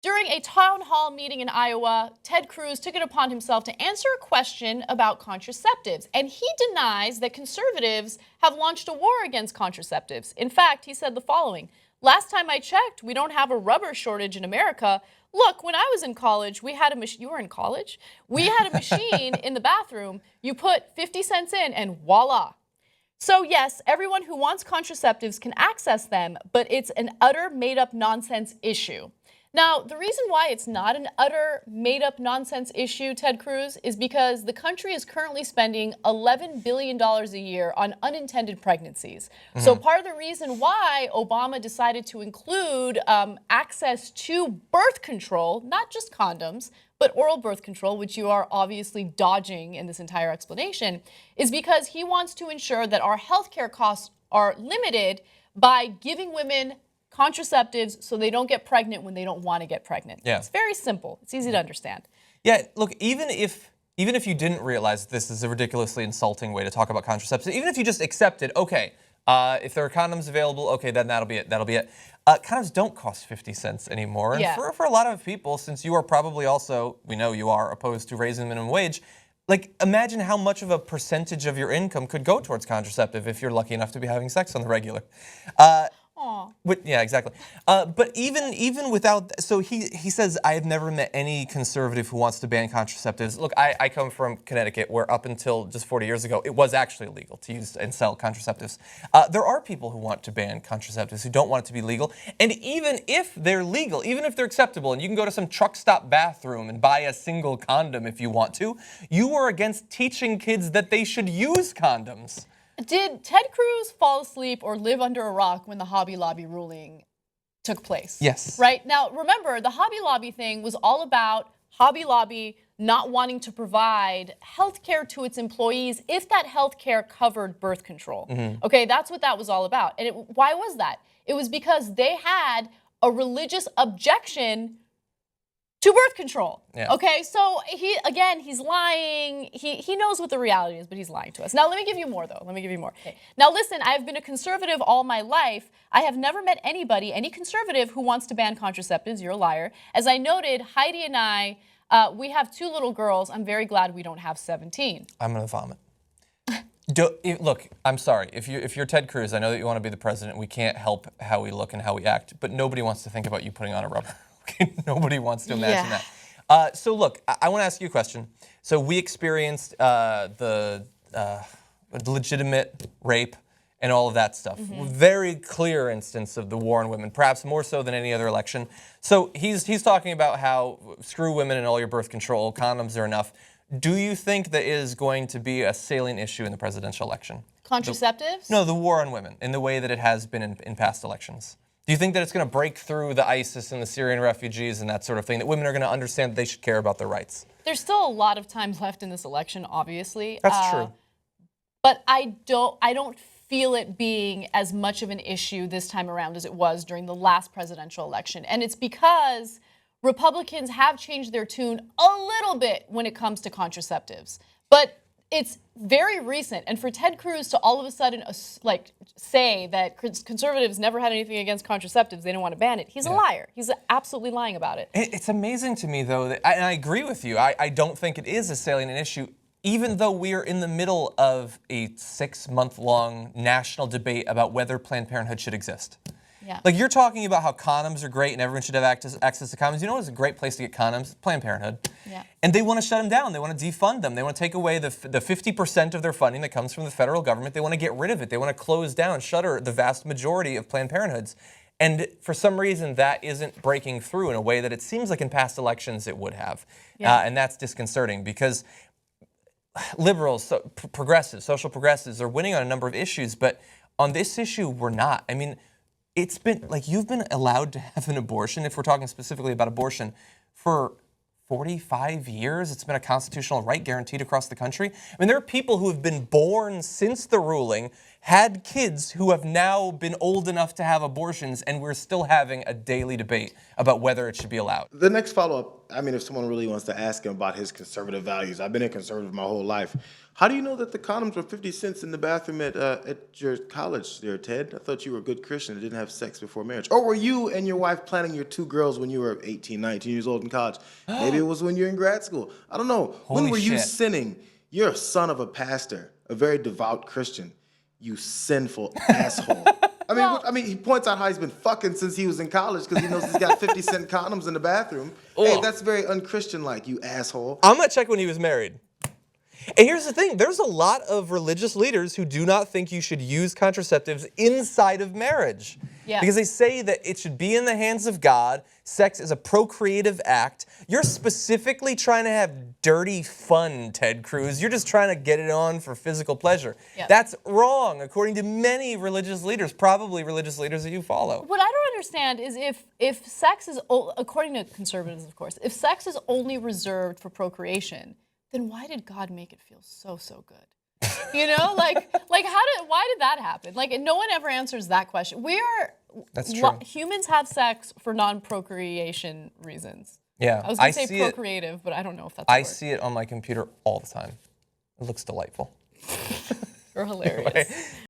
During a town hall meeting in Iowa, Ted Cruz took it upon himself to answer a question about contraceptives, and he denies that conservatives have launched a war against contraceptives. In fact, he said the following: "Last time I checked, we don't have a rubber shortage in America. Look, when I was in college, we had a machine." You were in college? "We had a machine in the bathroom. You put 50 cents in and voila." So yes, everyone who wants contraceptives can access them, but it's an utter made-up nonsense issue. Now, the reason why it's not an utter made-up nonsense issue, Ted Cruz, is because the country is currently spending $11 billion a year on unintended pregnancies. So part of the reason why Obama decided to include access to birth control, not just condoms, but oral birth control, which you are obviously dodging in this entire explanation, is because he wants to ensure that our healthcare costs are limited by giving women contraceptives so they don't get pregnant when they don't want to get pregnant. Yeah. It's very simple. It's easy to understand. Yeah, look, even if you didn't realize this is a ridiculously insulting way to talk about contraceptives, even if you just accepted, okay, if there are condoms available, okay, then that'll be it. Condoms don't cost 50 cents anymore. And for a lot of people, since you are probably also, we know you are opposed to raising the minimum wage, like, imagine how much of a percentage of your income could go towards contraceptive if you're lucky enough to be having sex on the regular. Yeah, exactly. But even without, so he says, "I have never met any conservative who wants to ban contraceptives." Look, I come from Connecticut, where up until just 40 years ago, it was actually illegal to use and sell contraceptives. There are people who want to ban contraceptives, who don't want it to be legal. And even if they're legal, even if they're acceptable, and you can go to some truck stop bathroom and buy a single condom if you want to, you are against teaching kids that they should use condoms. Did Ted Cruz fall asleep or live under a rock when the Hobby Lobby ruling took place? Yes. Right? Now, remember, the Hobby Lobby thing was all about Hobby Lobby not wanting to provide health care to its employees if that health care covered birth control. Okay, that's what that was all about. And why was that? It was because they had a religious objection to birth control. Yeah. Okay, so he's lying. He knows what the reality is, but he's lying to us. Now, let me give you more, though. Let me give you more. Okay. Now, listen, I've been a conservative all my life. I have never met anybody, any conservative, who wants to ban contraceptives. You're a liar. As I noted, Heidi and I, we have 2 little girls. I'm very glad we don't have 17. I'm going to vomit. Look, I'm sorry. If you're Ted Cruz, I know that you want to be the president. We can't help how we look and how we act, but nobody wants to think about you putting on a rubber. Nobody wants to imagine that. So look, I want to ask you a question. So we experienced the legitimate rape and all of that stuff. Very clear instance of the war on women, perhaps more so than any other election. So he's talking about how screw women and all your birth control, condoms are enough. Do you think that is going to be a salient issue in the presidential election? Contraceptives? No, the war on women, in the way that it has been in past elections. Do you think that it's going to break through the ISIS and the Syrian refugees and that sort of thing, that women are going to understand that they should care about their rights? There's still a lot of time left in this election, obviously. That's true. But I don't feel it being as much of an issue this time around as it was during the last presidential election. And it's because Republicans have changed their tune a little bit when it comes to contraceptives. But it's very recent, and for Ted Cruz to all of a sudden say that conservatives never had anything against contraceptives, they didn't want to ban it, he's a liar. He's absolutely lying about it. It's amazing to me, though, that, and I agree with you, I don't think it is a salient issue, even though we are in the middle of a 6-month-long national debate about whether Planned Parenthood should exist. Yeah. Like, you're talking about how condoms are great and everyone should have access to condoms. You know what's a great place to get condoms? Planned Parenthood. Yeah. And they want to shut them down. They want to defund them. They want to take away the 50% of their funding that comes from the federal government. They want to get rid of it. They want to close down, shutter the vast majority of Planned Parenthoods. And for some reason, that isn't breaking through in a way that it seems like in past elections it would have. Yeah. And that's disconcerting because liberals, progressives, social progressives are winning on a number of issues, but on this issue, we're not. I mean, it's been, like, you've been allowed to have an abortion, if we're talking specifically about abortion, for 45 years. It's been a constitutional right guaranteed across the country. I mean, there are people who have been born since the ruling, had kids who have now been old enough to have abortions, and we're still having a daily debate about whether it should be allowed. The next follow-up, I mean, if someone really wants to ask him about his conservative values, I've been a conservative my whole life. How do you know that the condoms were 50 cents in the bathroom at your college there, Ted? I thought you were a good Christian and didn't have sex before marriage. Or were you and your wife planning your 2 girls when you were 18, 19 years old in college? Maybe it was when you were in grad school. I don't know. Holy when were you shit. sinning? You're a son of a pastor, a very devout Christian. You sinful asshole. I mean, he points out how he's been fucking since he was in college because he knows he's got 50-cent condoms in the bathroom. Hey, that's very unchristian-like, you asshole. I'm gonna check when he was married. And here's the thing, there's a lot of religious leaders who do not think you should use contraceptives inside of marriage. Yeah. Because they say that it should be in the hands of God. Sex is a procreative act. You're specifically trying to have dirty fun, Ted Cruz. You're just trying to get it on for physical pleasure. Yeah. That's wrong, according to many religious leaders, probably religious leaders that you follow. What I don't understand is if sex is, according to conservatives, of course, if sex is only reserved for procreation, then why did God make it feel so good? You know, why did that happen? Like, no one ever answers that question. That's true. Humans have sex for non-procreation reasons. Yeah, I was going to say see procreative, but I don't know if that's I a word. see it on my computer all the time. It looks delightful. You're hilarious. Anyway.